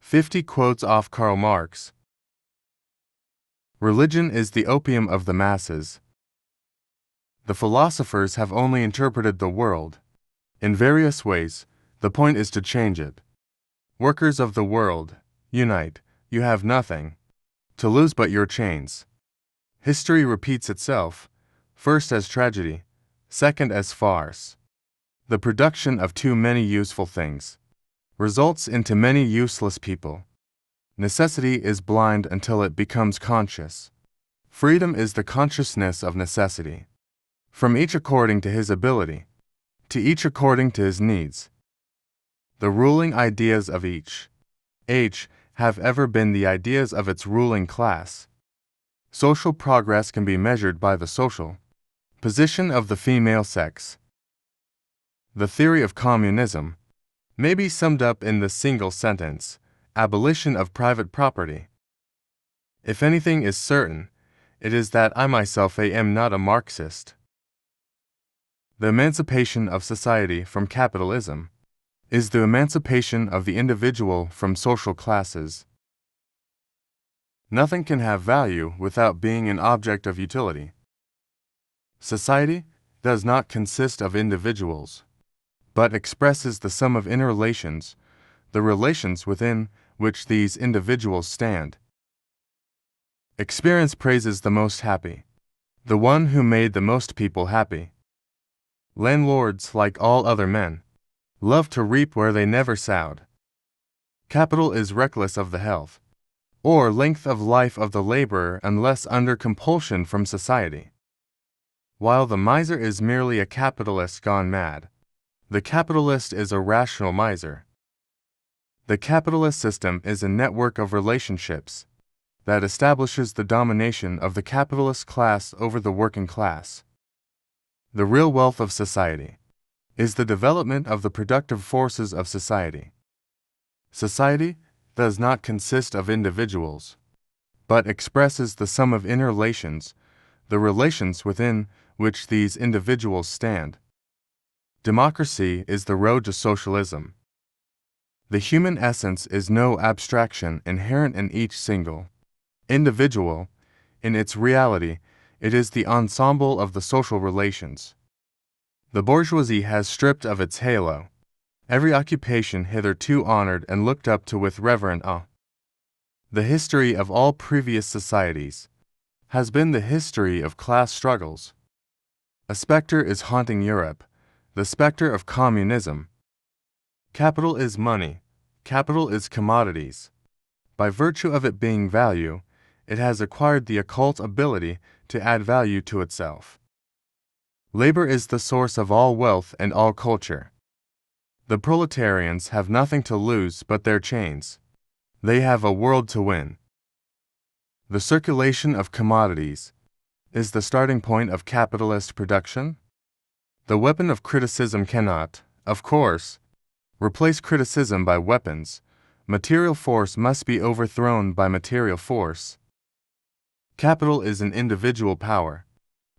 50 quotes off Karl Marx. Religion is the opium of the masses. The philosophers have only interpreted the world in various ways. The point is to change it. Workers of the world, unite. You have nothing to lose but your chains. History repeats itself, first as tragedy, second as farce. The production of too many useful things results into many useless people. Necessity is blind until it becomes conscious. Freedom is the consciousness of necessity. From each according to his ability, to each according to his needs. The ruling ideas of each age have ever been the ideas of its ruling class. Social progress can be measured by the social position of the female sex. The theory of communism may be summed up in the single sentence: abolition of private property. If anything is certain, it is that I myself am not a Marxist. The emancipation of society from capitalism is the emancipation of the individual from social classes. Nothing can have value without being an object of utility. Society does not consist of individuals, but expresses the sum of interrelations, the relations within which these individuals stand. Experience praises the most happy, the one who made the most people happy. Landlords, like all other men, love to reap where they never sowed. Capital is reckless of the health or length of life of the laborer unless under compulsion from society. While the miser is merely a capitalist gone mad, the capitalist is a rational miser. The capitalist system is a network of relationships that establishes the domination of the capitalist class over the working class. The real wealth of society is the development of the productive forces of society. Society does not consist of individuals, but expresses the sum of interrelations, the relations within which these individuals stand. Democracy is the road to socialism. The human essence is no abstraction inherent in each single individual. In its reality, it is the ensemble of the social relations. The bourgeoisie has stripped of its halo every occupation hitherto honored and looked up to with reverent awe. The history of all previous societies has been the history of class struggles. A specter is haunting Europe, the specter of communism. Capital is money, capital is commodities. By virtue of it being value, it has acquired the occult ability to add value to itself. Labor is the source of all wealth and all culture. The proletarians have nothing to lose but their chains. They have a world to win. The circulation of commodities is the starting point of capitalist production. The weapon of criticism cannot, of course, replace criticism by weapons. Material force must be overthrown by material force. Capital is an individual power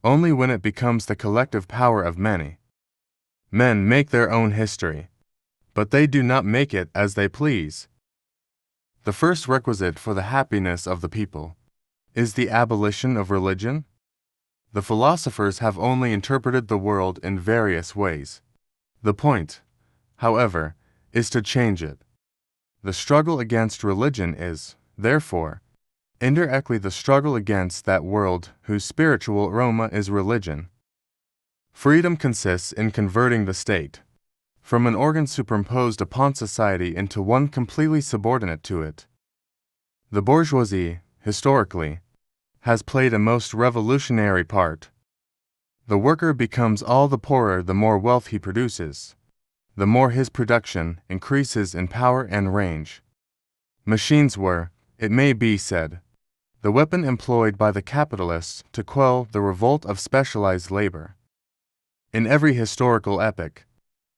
only when it becomes the collective power of many. Men make their own history, but they do not make it as they please. The first requisite for the happiness of the people is the abolition of religion. The philosophers have only interpreted the world in various ways. The point, however, is to change it. The struggle against religion is, therefore, indirectly the struggle against that world whose spiritual aroma is religion. Freedom consists in converting the state from an organ superimposed upon society into one completely subordinate to it. The bourgeoisie, historically, has played a most revolutionary part. The worker becomes all the poorer the more wealth he produces, the more his production increases in power and range. Machines were, it may be said, the weapon employed by the capitalists to quell the revolt of specialized labor. In every historical epoch,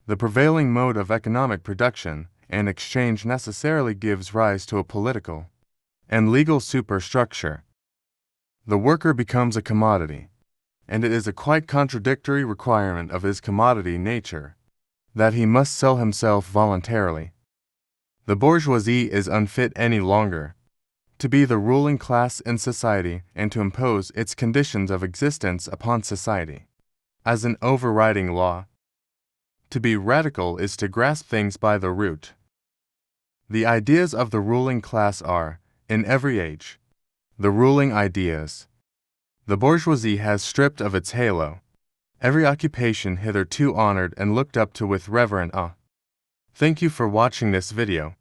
the prevailing mode of economic production and exchange necessarily gives rise to a political and legal superstructure. The worker becomes a commodity, and it is a quite contradictory requirement of his commodity nature that he must sell himself voluntarily. The bourgeoisie is unfit any longer to be the ruling class in society and to impose its conditions of existence upon society as an overriding law. To be radical is to grasp things by the root. The ideas of the ruling class are, in every age, the ruling ideas. The bourgeoisie has stripped of its halo every occupation hitherto honored and looked up to with reverent awe. Thank you for watching this video.